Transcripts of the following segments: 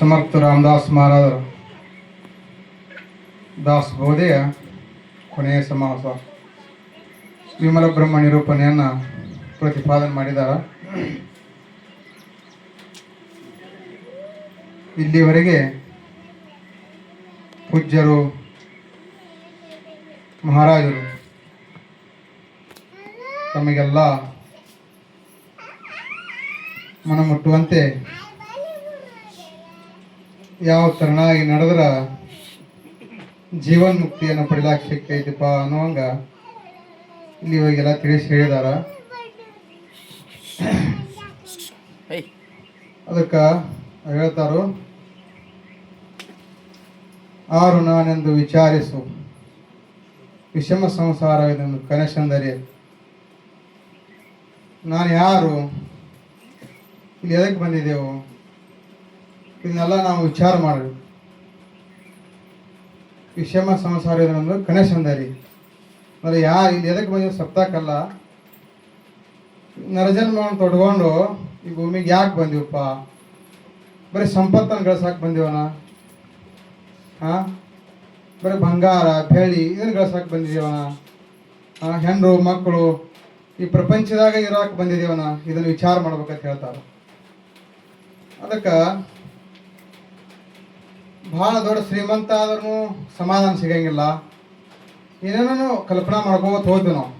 ಸಮರ್ಥ ರಾಮದಾಸ್ ಮಹಾರಾಜರು ದಾಸ್ ಬೋಧೆಯ ಕೊನೆಯ ಸಮಾಸ ವಿಮಲ ಬ್ರಹ್ಮ ನಿರೂಪಣೆಯನ್ನು ಪ್ರತಿಪಾದನೆ ಮಾಡಿದ್ದಾರೆ. ಇಲ್ಲಿವರೆಗೆ ಪೂಜ್ಯರು ಮಹಾರಾಜರು ತಮಗೆಲ್ಲ ಮನಮುಟ್ಟುವಂತೆ ಯಾವ ತರನಾಗಿ ನಡೆದ್ರೆ ಜೀವನ್ ಮುಕ್ತಿಯನ್ನು ಪಡಿಲಾಕ ಶಕ್ಯ ಐತಿಪ್ಪ ಅನ್ನುವಂಗ ಇಲ್ಲಿ ಇವಾಗೆಲ್ಲ ತಿಳಿಸಿ ಹೇಳಿದಾರ. ಅದಕ್ಕೆ ಹೇಳ್ತಾರು, ಆರು ನಾನೆಂದು ವಿಚಾರಿಸು, ವಿಷಮ ಸಂಸಾರವೆಂದು ಕನಸಂದರೆ ನಾನು ಯಾರು, ಇಲ್ಲಿ ಎದಕ್ಕೆ ಬಂದಿದ್ದೆವು, ಇದನ್ನೆಲ್ಲ ನಾವು ವಿಚಾರ ಮಾಡಬೇಕು. ವಿಷಮ ಸಂಸಾರ ಇದೊಂದು ಕನಸಂದರಿ ಅಂದರೆ ಇಲ್ಲಿ ಎದಕ್ಕೆ ಬಂದಿದ್ದು ಸಪ್ತಾಕಲ್ಲ, ನರಜನ್ಮವನ್ನು ತೊಡ್ಕೊಂಡು ಈ ಭೂಮಿಗೆ ಯಾಕೆ ಬಂದೀವಪ್ಪ, ಬರೀ ಸಂಪತ್ತನ್ನು ಗಳಿಸಕ್ಕೆ ಬಂದೀವನ, ಬರೀ ಬಂಗಾರ ಬೆಳ್ಳಿ ಇದನ್ನು ಗಳಿಸಕ್ಕೆ ಬಂದಿದ್ದೀವನ, ಹೆಣ್ಣು ಮಕ್ಕಳು ಈ ಪ್ರಪಂಚದಾಗ ಇರೋಕೆ ಬಂದಿದ್ದೀವನ, ಇದನ್ನು ವಿಚಾರ ಮಾಡ್ಬೇಕಂತ ಹೇಳ್ತಾರೆ. ಅದಕ್ಕೆ ಭಾಳ ದೊಡ್ಡ ಶ್ರೀಮಂತ ಆದ್ರೂ ಸಮಾಧಾನ ಸಿಗಂಗಿಲ್ಲ, ಏನೇನೋ ಕಲ್ಪನಾ ಮಾಡ್ಕೋತ ಹೋದ್ವಿ ನಾವು.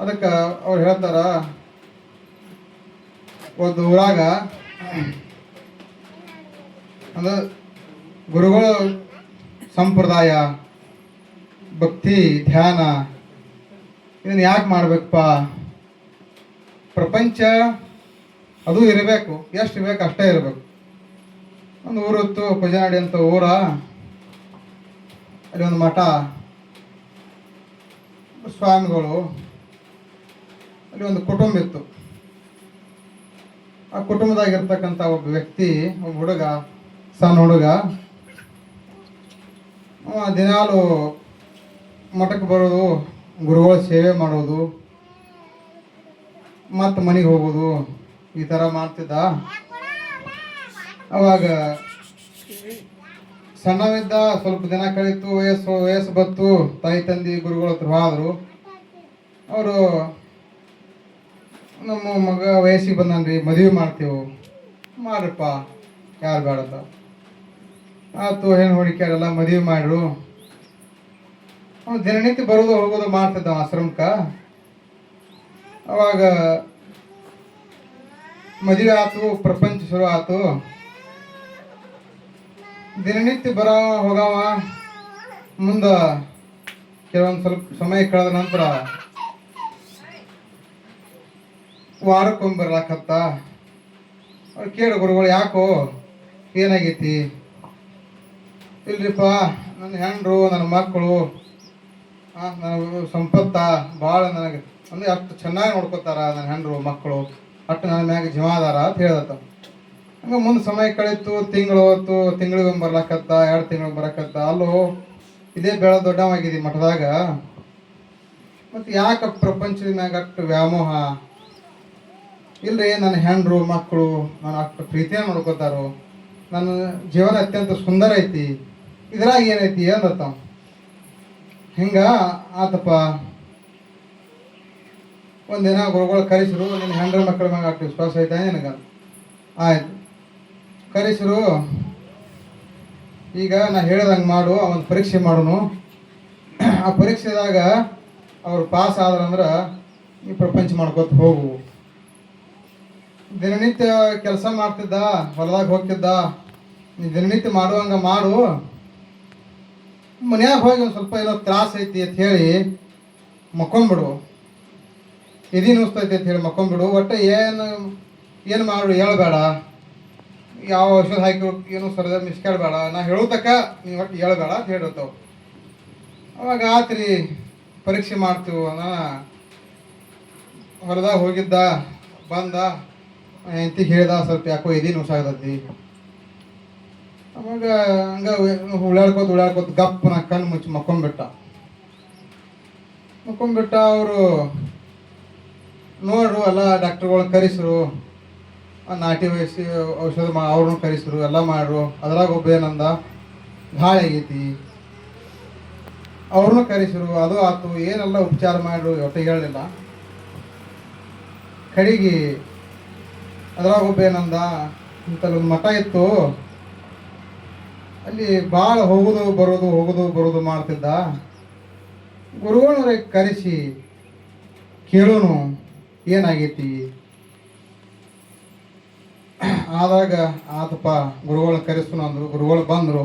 ಅದಕ್ಕೆ ಅವ್ರು ಹೇಳ್ತಾರ, ಒಂದು ಊರಾಗ ಅಂದ್ರೆ ಗುರುಗಳು ಸಂಪ್ರದಾಯ ಭಕ್ತಿ ಧ್ಯಾನ ಇದನ್ನು ಯಾಕೆ ಮಾಡ್ಬೇಕಪ್ಪ, ಪ್ರಪಂಚ ಅದು ಇರಬೇಕು, ಎಷ್ಟು ಇರಬೇಕು ಅಷ್ಟೇ ಇರಬೇಕು. ಒಂದು ಊರಿತ್ತು, ಕುಜನಾಡಿ ಅಂತ ಊರ, ಅಲ್ಲಿ ಒಂದು ಮಠ, ಸ್ವಾಮಿಗಳು, ಅಲ್ಲಿ ಒಂದು ಕುಟುಂಬ ಇತ್ತು. ಆ ಕುಟುಂಬದಾಗಿರ್ತಕ್ಕಂಥ ಒಬ್ಬ ವ್ಯಕ್ತಿ, ಒಬ್ಬ ಹುಡುಗ, ಸಣ್ಣ ಹುಡುಗ, ದಿನಾಲು ಮಠಕ್ಕೆ ಬರೋದು, ಗುರುಗಳ ಸೇವೆ ಮಾಡೋದು, ಮತ್ತು ಮನೆಗೆ ಹೋಗೋದು, ಈ ಥರ ಮಾಡ್ತಿದ್ದ. ಅವಾಗ ಸಣ್ಣವಿದ್ದ, ಸ್ವಲ್ಪ ದಿನ ಕಳೀತು, ವಯಸ್ಸು ಬತ್ತು, ತಾಯಿ ತಂದೆ ಗುರುಗಳ ಹತ್ರ ಹೋದ್ರು. ಅವರು ನಮ್ಮ ಮಗ ವಯಸ್ಸಿಗೆ ಬಂದನ್ರಿ, ಮದುವೆ ಮಾಡ್ತೇವೆ, ಮಾಡ್ರಪ್ಪ, ಯಾರು ಬೇಡತ್ತ ಆಯ್ತು. ಹೆಣ್ಣು ಹುಡುಕಿಯಾರೆಲ್ಲ ಮದುವೆ ಮಾಡ್ರು. ಅವ್ನು ದಿನನಿತ್ಯ ಬರೋದು ಹೋಗೋದು ಮಾಡ್ತಿದ್ದ ಆಶ್ರಮಕ್ಕೆ. ಅವಾಗ ಮದುವೆ ಆಯ್ತು, ಪ್ರಪಂಚ ಶುರು ಆಯ್ತು. ದಿನನಿತ್ಯ ಬರೋ ಹೋಗವ, ಮುಂದೆ ಕೆಲವೊಂದು ಸ್ವಲ್ಪ ಸಮಯ ಕಳೆದ ನಂತರ ವಾರಕ್ಕೊಮ್ಮೆ ಬರ್ಲಾಕತ್ತ. ಅವ್ರು ಕೇಳು, ಗುರುಗಳು ಯಾಕೋ ಏನಾಗೈತಿ? ಇಲ್ರಿಪ್ಪ, ನನ್ನ ಹೆಂಡ್ರು, ನನ್ನ ಮಕ್ಕಳು, ನನ್ನ ಸಂಪತ್ತ ಭಾಳ ನನಗೆ ಅಂದರೆ ಅಷ್ಟು ಚೆನ್ನಾಗಿ ನೋಡ್ಕೋತಾರ ನನ್ನ ಹೆಂಡ್ರು ಮಕ್ಕಳು, ಅಷ್ಟು ನನ್ನ ಮ್ಯಾಗ ಜೀವಾದಾರ ಅಂತ ಹೇಳ್ದತ್ತ. ಹಂಗೆ ಮುಂದೆ ಸಮಯ ಕಳೀತು, ತಿಂಗಳು ಹೊತ್ತು, ತಿಂಗಳಿಗೊಮ್ಮೆ ಬರ್ಲಾಕತ್ತ, 2 ತಿಂಗಳಿಗೆ ಬರಕತ್ತ. ಅಲ್ಲೋ ಇದೇ ಬೆಳ ದೊಡ್ಡವಾಗಿದೆ ಮಠದಾಗ, ಮತ್ತು ಯಾಕೆ ಪ್ರಪಂಚದ ಮ್ಯಾಗ ಅಷ್ಟು ವ್ಯಾಮೋಹ? ಇಲ್ರಿ, ನನ್ನ ಹೆಂಡ್ರು ಮಕ್ಕಳು ನಾನು ಅಷ್ಟು ಪ್ರೀತಿಯನ್ನು ನೋಡ್ಕೋತಾರೋ, ನನ್ನ ಜೀವನ ಅತ್ಯಂತ ಸುಂದರ ಐತಿ, ಇದ್ರಾಗ ಏನೈತಿ ಅಂದತ್ತ. ಹಿಂಗ ಆತಪ್ಪ. ಒಂದಿನ ಗುರುಗಳು ಕರೆಸಿರು, ನಿನ್ನ ಹೆಂಡ್ರ ಮಕ್ಕಳ ಮ್ಯಾಗ ಅಷ್ಟು ವಿಶ್ವಾಸ ಐತೆ ನಿನಗೆ? ಆಯ್ತು, ಕರೆಸಿರು. ಈಗ ನಾ ಹೇಳ್ದಂಗೆ ಮಾಡು, ಒಂದು ಪರೀಕ್ಷೆ ಮಾಡೋನು. ಆ ಪರೀಕ್ಷೆದಾಗ ಅವ್ರು ಪಾಸ್ ಆದ್ರಂದ್ರೆ ಈ ಪ್ರಪಂಚ ಮಾಡ್ಕೊತ ಹೋಗು. ದಿನನಿತ್ಯ ಕೆಲಸ ಮಾಡ್ತಿದ್ದ, ಹೊಲದಾಗ ಹೋಗ್ತಿದ್ದ, ನೀ ದಿನನಿತ್ಯ ಮಾಡುವಂಗ ಮಾಡು. ಮನ್ಯಾಗ ಹೋಗಿ ಒಂದು ಸ್ವಲ್ಪ ಏನೋ ತ್ರಾಸ ಐತಿ ಅಂತ ಹೇಳಿ ಮಕ್ಕೊಂಬಿಡು, ಎದಿ ನುಸ್ತೈತಿ ಅಂತ ಹೇಳಿ ಮಕ್ಕೊಂಬಿಡು. ಒಟ್ಟು ಏನು ಮಾಡು ಹೇಳ್ಬೇಡ, ಯಾವ ಔಷಧ ಹಾಕಿ ಏನು ಸರದ ಮಿಸ್ಕೇಳ್ಬೇಡ, ನಾ ಹೇಳೋತಕ್ಕ ನೀವು ಒಟ್ಟು ಹೇಳ್ಬೇಡ ಅಂತ ಹೇಳಿರ್ತಾವ. ಅವಾಗ ಆತ್ರಿ ಪರೀಕ್ಷೆ ಮಾಡ್ತೀವಿ. ನಾ ಹೊಲದಾಗ ಹೋಗಿದ್ದ, ಬಂದ, ಹೆಂಡತಿಗೆ ಹೇಳ್ದ, ಸ್ವಲ್ಪ ಯಾಕೋ ಎದಿ ನುಸಾಗತೈತಿ. ಅವಾಗ ಹಂಗ ಉಳ್ಳಾಡ್ಕೋತ ಗಪ್ಪನ ಕಣ್ಣು ಮುಚ್ಚಿ ಮಕ್ಕೊಂಡ್ಬಿಟ್ಟ. ಅವರು ನೋಡ್ರು, ಎಲ್ಲ ಡಾಕ್ಟರ್ಗಳನ್ನ ಕರೆಸಿರು. ನಾಟಿ ವಯಸ್ಸಿ ಔಷಧ ಅವ್ರನ್ನೂ ಕರೆಸಿರು, ಎಲ್ಲ ಮಾಡ್ರು. ಅದ್ರಾಗ ಒಬ್ಬ ಏನಂದ, ಗಾಳಿ ಆಗೈತಿ, ಅವ್ರನ್ನೂ ಕರೆಸಿರು, ಅದು ಆತು. ಏನೆಲ್ಲ ಉಪಚಾರ ಮಾಡ್ರು, ಒಟ್ಟು ಹೇಳಲಿಲ್ಲ. ಕಡೆಗೆ ಅದ್ರಾಗ ಒಬ್ಬ ಏನಂದ, ಇಂಥಲ್ಲೊಂದು ಮಠ ಇತ್ತು, ಅಲ್ಲಿ ಭಾಳ ಹೋಗೋದು ಬರೋದು ಮಾಡ್ತಿದ್ದ. ಗುರುಗಳವ್ರಿಗೆ ಕರೆಸಿ ಕೇಳೋನು ಏನಾಗೈತಿ. ಆದಾಗ ಆತಪ್ಪ, ಗುರುಗಳನ್ನ ಕರೆಸ್ತು ಅಂದರು. ಗುರುಗಳು ಬಂದರು,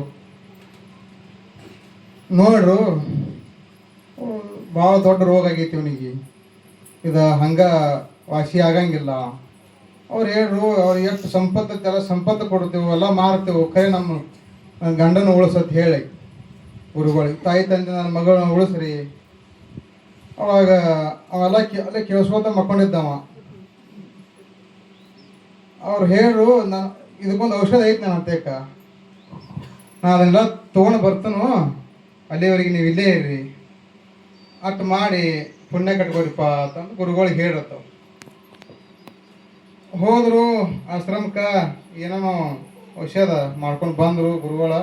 ನೋಡ್ರು ಭಾಳ ದೊಡ್ಡ ರೋಗ ಆಗೈತಿ ಇವನಿಗೆ, ಇದು ಹಂಗೆ ವಾಸಿ ಆಗಂಗಿಲ್ಲ. ಅವ್ರು ಹೇಳ್ರು, ಅವ್ರು ಎಷ್ಟು ಸಂಪತ್ತು ಸಂಪತ್ತು ಕೊಡ್ತೇವೆ, ಎಲ್ಲ ಮಾರ್ತೇವೆ, ಖರೆ ನಮ್ಮ ಗಂಡನ ಉಳಿಸತ್ ಹೇಳಿ ಗುರುಗಳಿಗೆ. ತಾಯಿ ತಂದೆ ನನ್ನ ಮಗಳನ್ನ ಉಳಿಸ್ರಿ. ಅವಾಗ ಅವೆಲ್ಲ ಅಲ್ಲೇ ಕೇಳಿಸ್ಕೊತ ಮಕ್ಕೊಂಡಿದ್ದವ. ಅವ್ರು ಹೇಳ್ರು, ನಾನು ಇದಕ್ಕೊಂದು ಔಷಧ ಐತಿ ನನ್ನ ಅಂತೇಕ, ನಾನು ಅದನ್ನೆಲ್ಲ ತೊಗೊಂಡು ಬರ್ತನು, ಅಲ್ಲಿವರೆಗೆ ನೀವು ಇಲ್ಲೇ ಇರ್ರಿ, ಅಷ್ಟು ಮಾಡಿ ಪುಣ್ಯ ಕಟ್ಕೋರಿಪ್ಪ ಅಂತಂದು ಗುರುಗಳಿಗೆ ಹೇಳಿರತ್ತವ. ಹೋದರು ಆಶ್ರಮಕ್ಕೆ, ಏನೋ ಔಷಧ ಮಾಡ್ಕೊಂಡು ಬಂದರು ಗುರುಗಳ.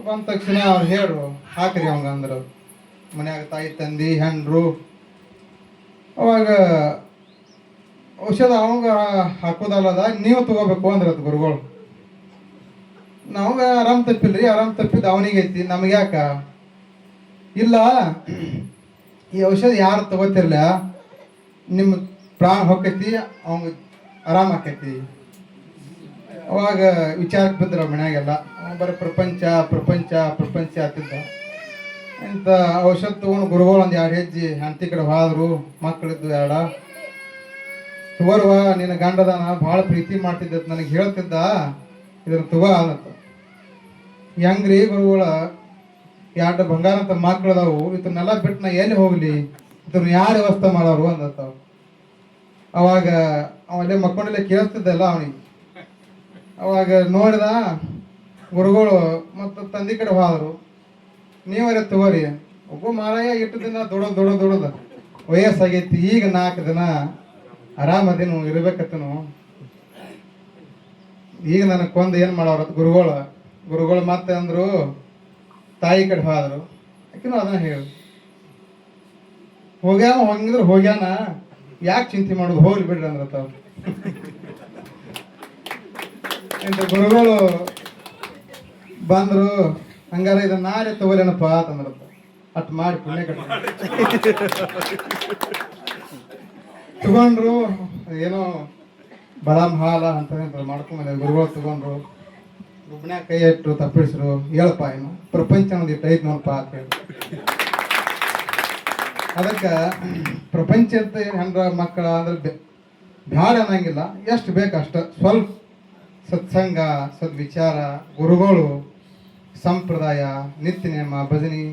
ಬಂದ ತಕ್ಷಣ ಅವ್ರು ಹೇಳ್ರು, ಹಾಕ್ರಿ ಅವಂಗ ಅಂದರು. ಮನ್ಯಾಗ ತಾಯಿ ತಂದಿ ಹೆಂಡ್ರು. ಅವಾಗ ಔಷಧ ಅವಂಗ ಹಾಕೋದಲ್ಲದ, ನೀವು ತಗೋಬೇಕು ಅಂದ್ರತ್ ಗುರುಗಳು. ನಮಗೆ ಆರಾಮ್ ತಪ್ಪಿಲ್ರಿ, ಆರಾಮ್ ತಪ್ಪಿದ್ದು ಅವನಿಗೆ ಐತಿ, ನಮ್ಗೆ ಯಾಕ ಇಲ್ಲ. ಈ ಔಷಧ ಯಾರು ತಗೋತಿರ್ಲ, ನಿಮ್ಮ ಪ್ರಾಣ ಹೊಕ್ಕೈತಿ, ಅವಂಗ ಆರಾಮ ಆಕೈತಿ. ಅವಾಗ ವಿಚಾರಕ್ಕೆ ಬಿದ್ರ ಮನ್ಯಾಗೆಲ್ಲ. ಬರೀ ಪ್ರಪಂಚ ಪ್ರಪಂಚ ಪ್ರಪಂಚ ಆಗ್ತಿದ್ದ. ಇಂಥ ಔಷಧ ತಗೊಂಡು ಗುರುಗಳು ಒಂದು 2 ಹೆಜ್ಜೆ ಹೆಂಡತಿ ಕಡೆ ಹೋದ್ರು. ಮಕ್ಕಳಿದ್ದು 2. ತಗೋರ್ವ, ನಿನ್ನ ಗಂಡದಾನ ಭಾಳ ಪ್ರೀತಿ ಮಾಡ್ತಿದ್ದ, ನನಗೆ ಹೇಳ್ತಿದ್ದ, ಇದ್ರ ತಗೋ ಅನ್ನತ್ತ. ಹೆಂಗ್ರಿ ಗುರುಗಳ, 2 ಬಂಗಾರ ಅಂತ ಮಕ್ಕಳದಾವು, ಇದನ್ನೆಲ್ಲ ಬಿಟ್ಟು ನಾ ಎಲ್ಲಿ ಹೋಗ್ಲಿ, ಇದನ್ನ ಯಾರು ವ್ಯವಸ್ಥೆ ಮಾಡೋರು ಅಂದತ್ತ. ಅವಾಗ ಅವಲ್ಲೇ ಮಕ್ಕೊಂಡಲ್ಲೇ ಕೇಳಿಸ್ತಿದ್ದಲ್ಲ ಅವನಿಗೆ. ಅವಾಗ ನೋಡಿದ ಗುರುಗಳು ಮತ್ತು ತಂದೆ ಕಡೆ ಹೋದ್ರು. ನೀವರೇ ತಗೋರಿ, ಒಬ್ಬ ಮಾರಾಯ ಇಟ್ಟು ದಿನ ದುಡೋದು ವಯಸ್ಸಾಗೈತಿ, ಈಗ 4 ದಿನ ಆರಾಮದೇನು ಇರ್ಬೇಕತ್ತನು, ಈಗ ನನಗೆ ಕೊಂದು ಏನು ಮಾಡೋರತ್ ಗುರುಗಳು ಮತ್ತೆ ಅಂದರು. ತಾಯಿ ಕಡೆ ಹೋದ್ರು. ಯಾಕೆನೋ ಅದನ್ನ ಹೇಳು, ಹೋಗ್ಯಾನ, ಯಾಕೆ ಚಿಂತೆ ಮಾಡೋದು, ಹೋಗ್ಲಿ ಬಿಡ್ರಿ ಅಂದ್ರತ್ತ. ಇಂಥ ಗುರುಗಳು ಬಂದರು. ಹಂಗಾರ ಇದನ್ನ ನಾರೇ ತಗೋಲೇನಪ್ಪ ಅಂತಂದ್ರಪ್ಪ. ಅಟ್ ಮಾಡಿ ಪುಣ್ಯ ತಗೊಂಡ್ರು. ಏನೋ ಬದಾಮ್ ಹಾಲ ಅಂತ ಮಾಡ್ಕೊಂಬಂದ ಗುರುಗಳು ತಗೊಂಡ್ರು. ಗುಬ್ನ್ಯಾಗ ಕೈ ಇಟ್ಟು ತಪ್ಪಿಸ್ರು. ಹೇಳಪ್ಪ, ಏನು ಪ್ರಪಂಚ ಅನ್ನೋದು ಇಟ್ಟು ಐತೆ ನೋಡಪ್ಪ ಅಂತ ಹೇಳಿ. ಅದಕ್ಕೆ ಪ್ರಪಂಚ ಅಂತ ಹೆಂಡ್ರ ಮಕ್ಕಳ ಅಂದ್ರೆ ಬ್ಯಾಡ ಅನ್ನಂಗಿಲ್ಲ, ಎಷ್ಟು ಬೇಕಷ್ಟ. ಸ್ವಲ್ಪ ಸತ್ಸಂಗ, ಸದ್ವಿಚಾರ, ಗುರುಗಳು, ಸಂಪ್ರದಾಯ, ನಿತ್ಯ ನೇಮ, ಭಜನಿ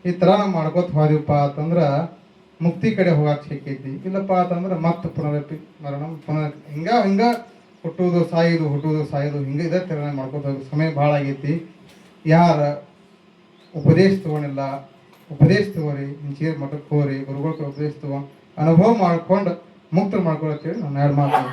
ಈ ಥರ ನಾವು ಮಾಡ್ಕೋತ ಹೋದಿವಪ್ಪ ಅಂತಂದ್ರೆ ಮುಕ್ತಿ ಕಡೆ ಹೋಗಕ್ಕೆ ಸಿಕ್ಕೈತಿ. ಇಲ್ಲಪ್ಪ ಅಂತಂದ್ರೆ ಮತ್ತೆ ಪುನರಪಿ ಮರಣ, ಹಿಂಗ ಹುಟ್ಟುವುದು ಸಾಯೋದು ಹಿಂಗೆ ಇದೇ ಥರ ಮಾಡ್ಕೋತ ಹೋಗಿ ಸಮಯ ಭಾಳ ಆಗೈತಿ. ಯಾರ ಉಪದೇಶ ತಗೊಂಡಿಲ್ಲ, ಉಪದೇಶ ತಗೋರಿ, ಹಿಂಚೀರ್ ಮಠಕ್ಕೆ ಹೋಗ್ರಿ, ಗುರುಗಳ ಉಪದೇಶ ತಗೊಂಡು ಅನುಭವ ಮಾಡ್ಕೊಂಡು ಮುಕ್ತ ಮಾಡ್ಕೊಳತ್ತೇಳಿ ನಾನು 2 ಮಾತು.